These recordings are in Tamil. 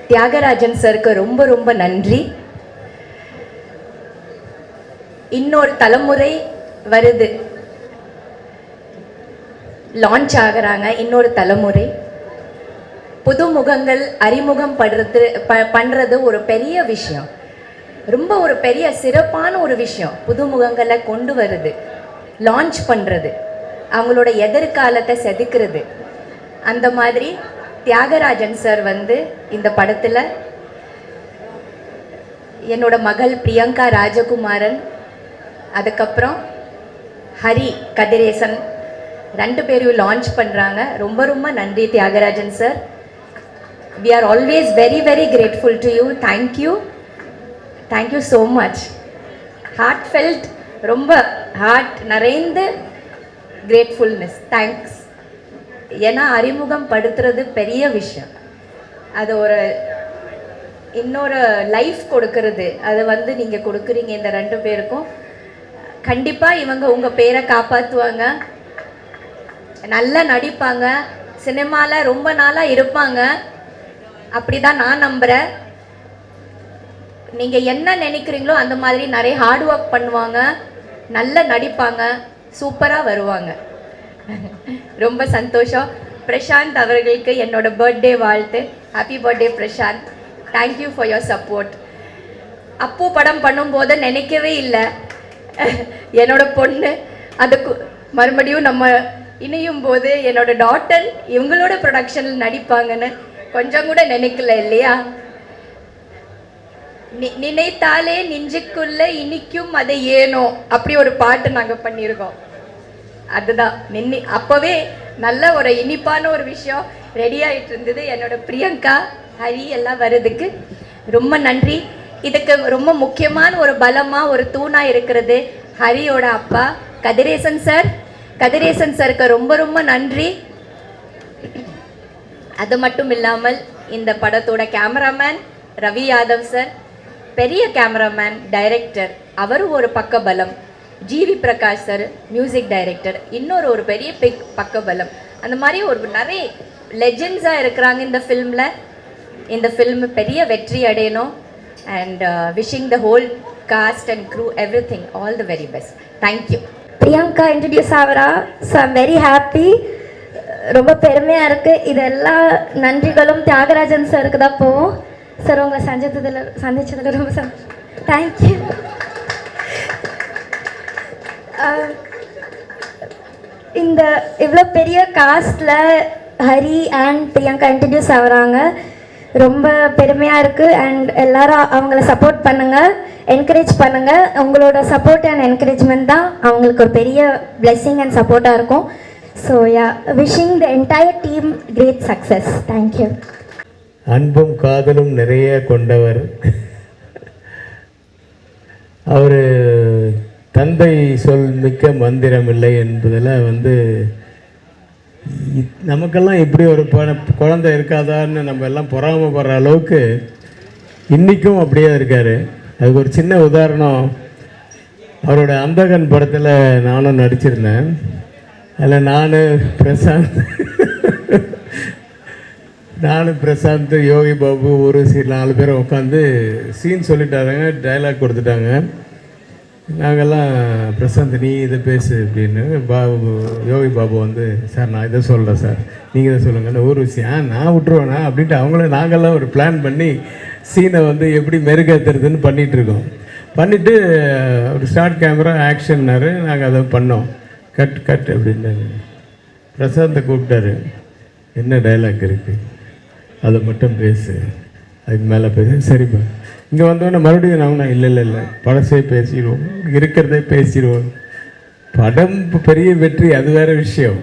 தியாகராஜன் சருக்கு ரொம்ப ரொம்ப நன்றி. இன்னொரு தலைமுறை வருது, லான்ச் ஆகுறாங்க. இன்னொரு தலைமுறை புதுமுகங்கள் அறிமுகம் பண்றது ஒரு பெரிய விஷயம், ரொம்ப ஒரு பெரிய சிறப்பான ஒரு விஷயம். புதுமுகங்களை கொண்டு வருது, லான்ச் பண்ணுறது, அவங்களோட எதிர்காலத்தை செதுக்கிறது. அந்த மாதிரி தியாகராஜன் சார் வந்து இந்த படத்தில் என்னோட மகள் பிரியங்கா ராஜகுமாரன், அதுக்கப்புறம் ஹரி கதிரேசன் 2 பேரையும் லான்ச் பண்ணுறாங்க. ரொம்ப ரொம்ப நன்றி Thiyagarajan sir. We are always very very grateful to you. Thank you so much. Heartfelt, ரொம்ப ஹார்ட் நிறைந்த கிரேட்ஃபுல்னஸ். தேங்க்ஸ். ஏன்னா அறிமுகம் படுத்துறது பெரிய விஷயம், அது ஒரு இன்னொரு லைஃப் கொடுக்கறது, அது வந்து நீங்கள் கொடுக்குறீங்க இந்த 2 பேருக்கும். கண்டிப்பாக இவங்க உங்கள் பேரை காப்பாற்றுவாங்க, நல்லா நடிப்பாங்க, சினிமாவில் ரொம்ப நாளாக இருப்பாங்க, அப்படி தான் நான் நம்புகிறேன். நீங்கள் என்ன நினைக்கிறீங்களோ அந்த மாதிரி நிறைய ஹார்ட் ஒர்க் பண்ணுவாங்க, நல்லா நடிப்பாங்க, சூப்பராக வருவாங்க. ரொம்ப சந்தோஷம். பிரசாந்த் அவர்களுக்கு என்னோட பர்த்டே வாழ்த்து. Happy birthday Prashanth. Thank you for your support. அப்போ படம் பண்ணும்போது நினைக்கவே இல்லை என்னோட பொண்ணு அதுக்கு மறுபடியும் நம்ம இணையும் போது என்னோட டாட்டர் இவங்களோட ப்ரொடக்ஷனில் நடிப்பாங்கன்னு கொஞ்சம் கூட நினைக்கல இல்லையா? நினைத்தாலே நெஞ்சுக்குள்ள இனிக்கும் அதை ஏனோ அப்படி ஒரு பாட்டு நாங்கள் பண்ணியிருக்கோம். அதுதான் அப்போவே நல்ல ஒரு இனிப்பான ஒரு விஷயம் ரெடி ஆகிட்டு இருந்தது. என்னோட பிரியங்கா ஹரி எல்லாம் வர்றதுக்கு ரொம்ப நன்றி. இதுக்கு ரொம்ப முக்கியமான ஒரு பலமாக ஒரு தூணாக இருக்கிறது ஹரியோட அப்பா கதிரேசன் சார். கதிரேசன் சாருக்கு ரொம்ப ரொம்ப நன்றி. அது மட்டும் இல்லாமல் இந்த படத்தோட கேமராமேன் ரவி யாதவ் சார், பெரிய கேமராமேன், டைரக்டர், அவரும் ஒரு பக்க பலம். GV Prakash sir music director, இன்னொரு ஒரு பெரிய பக்க பலம். அந்த மாதிரி ஒரு நிறைய லெஜெண்ட்ஸாக இருக்கிறாங்க இந்த ஃபில்மில். இந்த ஃபில்ம் பெரிய வெற்றி அடையணும். And wishing the whole cast and crew everything all the very best. Thank you. Priyanka introduce ஆகிறா. ஸோ ஐம் வெரி ஹாப்பி, ரொம்ப பெருமையாக இருக்குது. இதெல்லாம் நன்றிகளும் தியாகராஜன் சாருக்கு தான் போவோம். சார் உங்களை சந்திச்சதில் ரொம்ப சந்தோஷம். தேங்க்யூ. இந்த இவ்வளோ பெரிய castle Hari and Priyanka introduce ஆகுறாங்க, ரொம்ப பெருமையாக இருக்குது. அண்ட் எல்லாரும் அவங்கள சப்போர்ட் பண்ணுங்கள், என்கரேஜ் பண்ணுங்கள். உங்களோட சப்போர்ட் அண்ட் என்கரேஜ்மெண்ட் தான் அவங்களுக்கு ஒரு பெரிய பிளெஸ்ஸிங் அண்ட் சப்போர்ட்டாக இருக்கும். So yeah, wishing the entire team great success. Thank you. அன்பும் காதலும் நிறைய கொண்டவர் அவர். தந்தை சொல் மிக்க மந்திரம் இல்லை என்பதில் வந்து நமக்கெல்லாம் இப்படி ஒரு குழந்தை இருக்காதான்னு நம்ம எல்லாம் பொறாமப்படுற அளவுக்கு இன்றைக்கும் அப்படியே இருக்கார். அதுக்கு ஒரு சின்ன உதாரணம், அவரோட அந்தகன் படத்தில் நானும் நடிச்சிருந்தேன். அதில் நானும் பிரசாந்த் யோகி பாபு ஒரு 4 பேரை உட்காந்து சீன் சொல்லிட்டாங்க, டைலாக் கொடுத்துட்டாங்க. நாங்கள்லாம் பிரசாந்த் நீ இதை பேசு அப்படின்னு, யோகி பாபு வந்து சார் நான் இதை சொல்கிறேன் சார் நீங்கள் இதை சொல்லுங்கள், ஒரு விஷயம் நான் விட்டுருவேண்ணா அப்படின்ட்டு நாங்கள்லாம் ஒரு பிளான் பண்ணி சீனை வந்து எப்படி மெருகேற்றுறதுன்னு பண்ணிகிட்ருக்கோம். பண்ணிவிட்டு ஒரு ஸ்டார்ட் கேமரா ஆக்ஷன்னாரு. நாங்கள் அதை பண்ணோம். கட் அப்படின்னாரு. பிரசாந்தை கூப்பிட்டாரு, என்ன டைலாக் இருக்குது அதை மட்டும் பேசு, அதுக்கு மேலே பேசு. சரிப்பா. இங்கே வந்தோடனே மறுபடியும் நான் இல்லை பழசே பேசிடுவோம், இருக்கிறதே பேசிடுவோம். படம் பெரிய வெற்றி, அது வேறு விஷயம்.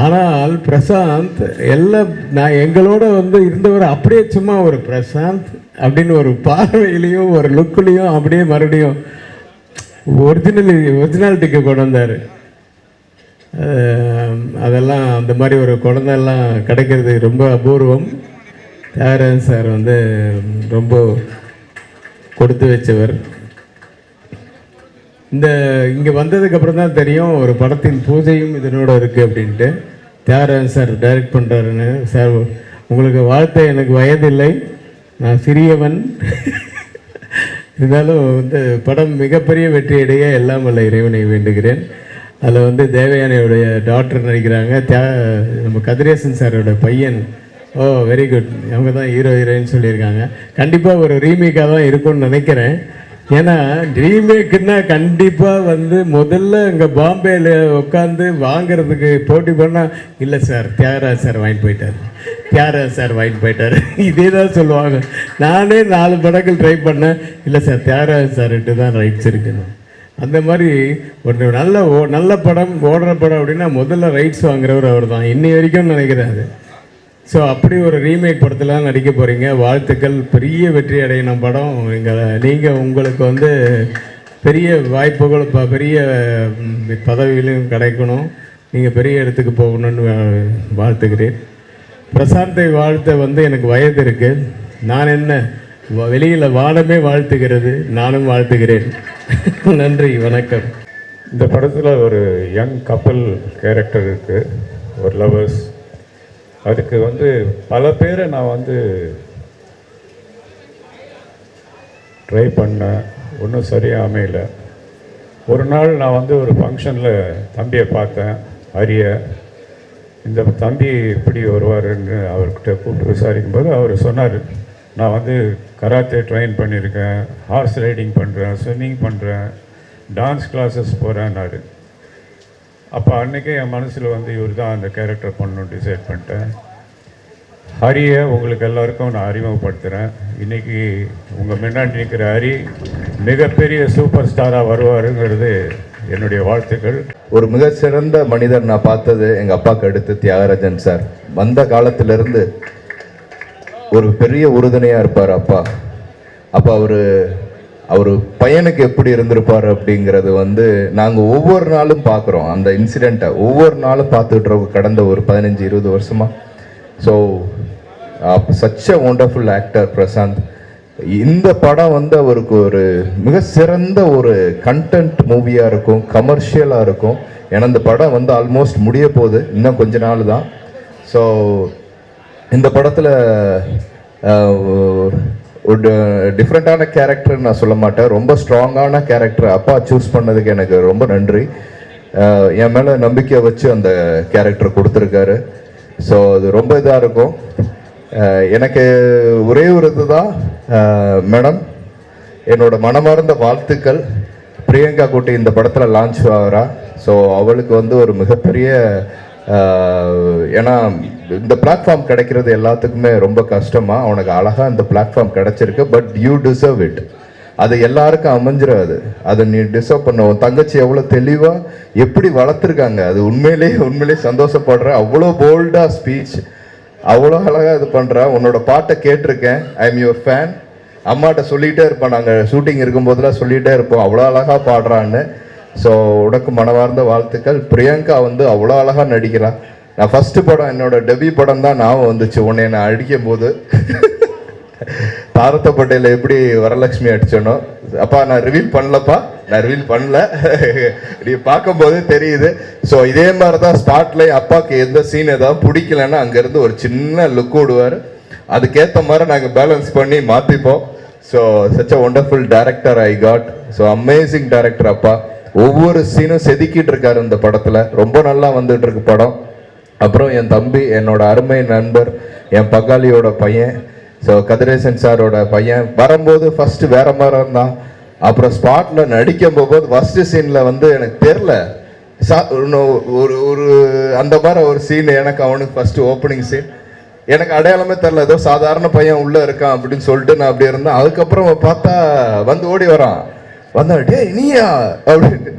ஆனால் பிரசாந்த் எல்லாம் நான் எங்களோட வந்து இருந்தவர் அப்படியே சும்மா ஒரு பிரசாந்த் அப்படின்னு ஒரு பார்வையிலையும் ஒரு லுக்குலேயும் அப்படியே மறுபடியும் ஒரிஜினாலிட்டிக்கு கொண்டு வந்தார். அதெல்லாம் அந்த மாதிரி ஒரு குழந்தைலாம் கிடைக்கிறது ரொம்ப அபூர்வம். தியாகராஜன் சார் வந்து ரொம்ப கொடுத்து வச்சவர். இங்கே வந்ததுக்கப்புறம் தான் தெரியும் ஒரு படத்தின் பூஜையும் இதனோட இருக்குது அப்படின்ட்டு. தியாகராஜன் சார் டைரக்ட் பண்ணுறாருன்னு. சார் உங்களுக்கு வாழ்த்த எனக்கு வயதில்லை, நான் சிறியவன். இருந்தாலும் வந்து படம் மிகப்பெரிய வெற்றியடைய எல்லாம் வல்ல இறைவனை வேண்டுகிறேன். அதில் வந்து தேவயானையுடைய டாக்டர் நடிக்கிறாங்க, நம்ம கதிரேசன் சாரோட பையன். ஓ வெரி குட். அவங்க தான் ஹீரோ ஹீரோயின்னு சொல்லியிருக்காங்க. கண்டிப்பாக ஒரு ரீமேக்காக தான் இருக்கும்னு நினைக்கிறேன். ஏன்னா ரீமேக்குன்னா கண்டிப்பாக வந்து முதல்ல இங்கே பாம்பேயில் உட்காந்து வாங்கிறதுக்கு போட்டி பண்ணால், இல்லை சார் தியாகராஜ் சார் வாங்கிட்டு போயிட்டார், தியாகராஜ் சார் வாங்கிட்டு போயிட்டார், இதே தான் சொல்லுவாங்க. நானே 4 படங்கள் ட்ரை பண்ணேன், இல்லை சார் தியாகராஜ் சார்கிட்ட தான் ரைட்ஸ் இருக்குன்னு. அந்த மாதிரி ஒரு நல்ல படம் ஓடுற படம் அப்படின்னா முதல்ல ரைட்ஸ் வாங்குறவர் அவர் தான், இன்னி வரைக்கும் நினைக்கிறாரு. ஸோ அப்படி ஒரு ரீமேக் படத்தில் நடிக்க போகிறீங்க. வாழ்த்துக்கள். பெரிய வெற்றி அடையணும் படம். நீங்கள் உங்களுக்கு வந்து பெரிய வாய்ப்புகள், பெரிய பதவியிலும் கிடைக்கணும், நீங்கள் பெரிய இடத்துக்கு போகணும்னு வாழ்த்துக்கிறேன். பிரசாந்தை வாழ்த்த வந்து எனக்கு வயது இருக்குது. நான் என்ன வெளியில் வானமே வாழ்த்துகிறது, நானும் வாழ்த்துகிறேன். நன்றி, வணக்கம். இந்த படத்தில் ஒரு யங் கப்பல் கேரக்டர் இருக்குது, ஒரு லவர்ஸ். அதுக்கு வந்து பல பேரை நான் வந்து ட்ரை பண்ணேன், ஒன்றும் சரியாக அமையல. ஒரு நாள் நான் வந்து ஒரு ஃபங்க்ஷனில் தம்பியை பார்த்தேன், அரிய. இந்த தம்பி எப்படி வருவாருன்னு அவர்கிட்ட கூப்பிட்டு விசாரிக்கும் போது அவர் சொன்னார், நான் வந்து கராத்தே ட்ரெயின் பண்ணியிருக்கேன், ஹார்ஸ் ரைடிங் பண்ணுறேன், ஸ்விம்மிங் பண்ணுறேன், டான்ஸ் கிளாஸஸ் போகிறேன்னாரு. அப்போ அன்றைக்கே என் மனசில் வந்து இவர் தான் அந்த கேரக்டர் பண்ணணும்னு டிசைட் பண்ணிட்டேன். ஹரியை உங்களுக்கு எல்லாருக்கும் நான் அறிமுகப்படுத்துகிறேன். இன்றைக்கி உங்கள் முன்னாடி நிற்கிற ஹரி மிகப்பெரிய சூப்பர் ஸ்டாராக வருவாருங்கிறது என்னுடைய வாழ்த்துக்கள். ஒரு மிகச்சிறந்த மனிதர் நான் பார்த்தது எங்கள் அப்பாவுக்கு அடுத்து தியாகராஜன் சார். வந்த காலத்திலிருந்து ஒரு பெரிய உறுதுணையாக இருப்பார் அப்பா. அப்போ அவர் பையனுக்கு எப்படி இருந்திருப்பார் அப்படிங்கிறது வந்து நாங்கள் ஒவ்வொரு நாளும் பார்க்குறோம். அந்த இன்சிடெண்ட்டை ஒவ்வொரு நாளும் பார்த்துக்கிட்டு இருக்கோம் கடந்த ஒரு 15-20 வருஷமாக. So such a wonderful actor Prashanth. இந்த படம் வந்து அவருக்கு ஒரு மிக சிறந்த ஒரு கண்டென்ட் மூவியாக இருக்கும், கமர்ஷியலாக இருக்கும். ஏன்னா இந்த படம் வந்து ஆல்மோஸ்ட் முடிய போகுது, இன்னும் கொஞ்ச நாள் தான். ஸோ இந்த படத்தில் ஒரு டிஃப்ரெண்ட்டான கேரக்டர் நான் சொல்ல மாட்டேன், ரொம்ப ஸ்ட்ராங்கான கேரக்டர் அப்பா சூஸ் பண்ணதுக்கு எனக்கு ரொம்ப நன்றி. என் மேலே நம்பிக்கை வச்சு அந்த கேரக்டர் கொடுத்துருக்காரு. ஸோ அது ரொம்ப இதாக இருக்கும். எனக்கு ஒரே ஒரு இதுதான் மேடம், என்னோட மனமார்ந்த வாழ்த்துக்கள். பிரியங்கா குட்டி இந்த படத்தில் லான்ச் ஆகிறா. ஸோ அவளுக்கு வந்து ஒரு மிகப்பெரிய, ஏன்னா இந்த பிளாட்ஃபார்ம் கிடைக்கிறது எல்லாத்துக்குமே ரொம்ப கஷ்டமாக, அவனுக்கு அழகாக இந்த பிளாட்ஃபார்ம் கிடைச்சிருக்கு. But you deserve it. அது எல்லாருக்கும் அமைஞ்சிடாது, அதை நீ டிசர்வ் பண்ண. உன் தங்கச்சி எவ்வளோ தெளிவாக எப்படி வளர்த்துருக்காங்க, அது உண்மையிலே சந்தோஷப்படுற. அவ்வளோ போல்டாக ஸ்பீச், அவ்வளோ அழகாக இது பண்ணுற. உன்னோட பாட்டை கேட்டிருக்கேன், ஐ எம் யுவர் ஃபேன். அம்மாட்ட சொல்லிகிட்டே இருப்பேன், நாங்கள் ஷூட்டிங் இருக்கும்போதெல்லாம் சொல்லிகிட்டே இருப்போம் அவ்வளோ அழகாக பாடுறான்னு. ஸோ உனக்கு மனவார்ந்த வாழ்த்துக்கள். பிரியங்கா வந்து அவ்வளோ அழகாக நடிக்கிறான். நான் ஃபஸ்ட்டு படம், என்னோட டெபியூ படம் தான் ஞாபகம் வந்துச்சு உன்னை நான் அடிக்கும் போது. தாரத்தப்பட்டையில் எப்படி வரலட்சுமி அடிச்சனோ, அப்பா நான் ரிவீல் பண்ணலப்பா, நான் ரிவீல் பண்ணல, நீ பார்க்கும்போது தெரியுது. ஸோ இதே மாதிரி தான் ஸ்பாட்ல அப்பாவுக்கு எந்த சீன் ஏதாவது பிடிக்கலன்னா அங்கேருந்து ஒரு சின்ன லுக் விடுவார். அதுக்கேற்ற மாதிரி நாங்கள் பேலன்ஸ் பண்ணி மாற்றிப்போம். So such a wonderful director I got. So amazing director அப்பா. ஒவ்வொரு சீனும் செதுக்கிட்டு இருக்காரு இந்த படத்தில். ரொம்ப நல்லா வந்துட்டு இருக்கு படம். அப்புறம் என் தம்பி, என்னோட அருமை நண்பர், என் பங்காளியோட பையன், ஸோ கதிரேசன் சாரோட பையன். வரும்போது ஃபர்ஸ்ட் வேற மாதிரி இருந்தான், அப்புறம் ஸ்பாட்ல நடிக்கும் போது ஃபர்ஸ்ட் சீன்ல வந்து எனக்கு தெரில ஒரு அந்த மாதிரி ஒரு சீன். எனக்கு அவனுக்கு ஃபர்ஸ்ட் ஓப்பனிங் சீன் எனக்கு அடையாளமே தெரில, ஏதோ சாதாரண பையன் உள்ள இருக்கான் அப்படின்னு சொல்லிட்டு நான் அப்படி இருந்தேன். அதுக்கப்புறம் பார்த்தா வந்து ஓடி வரான், வந்தா டே நீயா அப்படின்னு.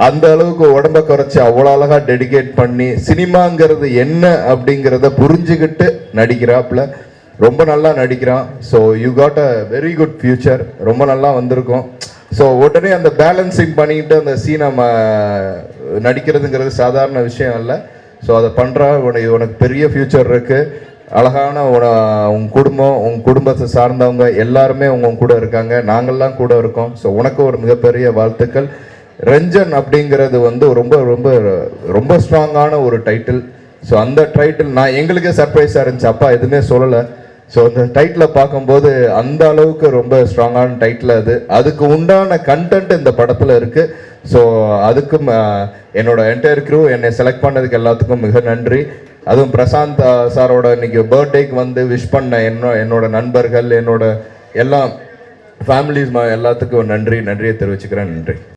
அந்த அளவுக்கு உடம்ப குறைச்சி அவ்வளோ அழகா டெடிகேட் பண்ணி சினிமாங்கிறது என்ன அப்படிங்கிறத புரிஞ்சுக்கிட்டு நடிக்கிறாப்புல. ரொம்ப நல்லா நடிக்கிறான். So you got a very good future. ரொம்ப நல்லா வந்திருக்கும். ஸோ உடனே அந்த பேலன்சிங் பண்ணிக்கிட்டு அந்த சீனை நடிக்கிறதுங்கிறது சாதாரண விஷயம் இல்லை. ஸோ அதை பண்ணுறா, உனக்கு பெரிய ஃபியூச்சர் இருக்குது. அழகான உன் குடும்பம், உன் குடும்பத்தை சார்ந்தவங்க எல்லாருமே உங்க கூட இருக்காங்க, நாங்கள்லாம் கூட இருக்கோம். ஸோ உனக்கு ஒரு மிகப்பெரிய வாழ்த்துக்கள். ரஞ்சன் அப்படிங்கிறது வந்து ரொம்ப ரொம்ப ரொம்ப ஸ்ட்ராங்கான ஒரு டைட்டில். ஸோ அந்த டைட்டில் நான் எங்களுக்கே சர்ப்ரைஸாக இருந்துச்சு. அப்பா எதுவுமே சொல்லலை, ஸோ அந்த டைட்டிலை பார்க்கும்போது அந்த அளவுக்கு ரொம்ப ஸ்ட்ராங்கான டைட்டில் அதுக்கு உண்டான கண்டென்ட் இந்த படத்தில் இருக்குது. ஸோ அதுக்கும் என்னோட என்டையர் க்ரூ என்னை செலக்ட் பண்ணதுக்கு எல்லாத்துக்கும் மிக நன்றி. அதுவும் பிரசாந்த் சாரோட இன்னைக்கு பர்த்டேக்கு வந்து விஷ் பண்ண என்னோட நண்பர்கள், என்னோட எல்லா ஃபேமிலிஸ் எல்லாத்துக்கும் நன்றியை தெரிவிச்சுக்கிறேன். நன்றி.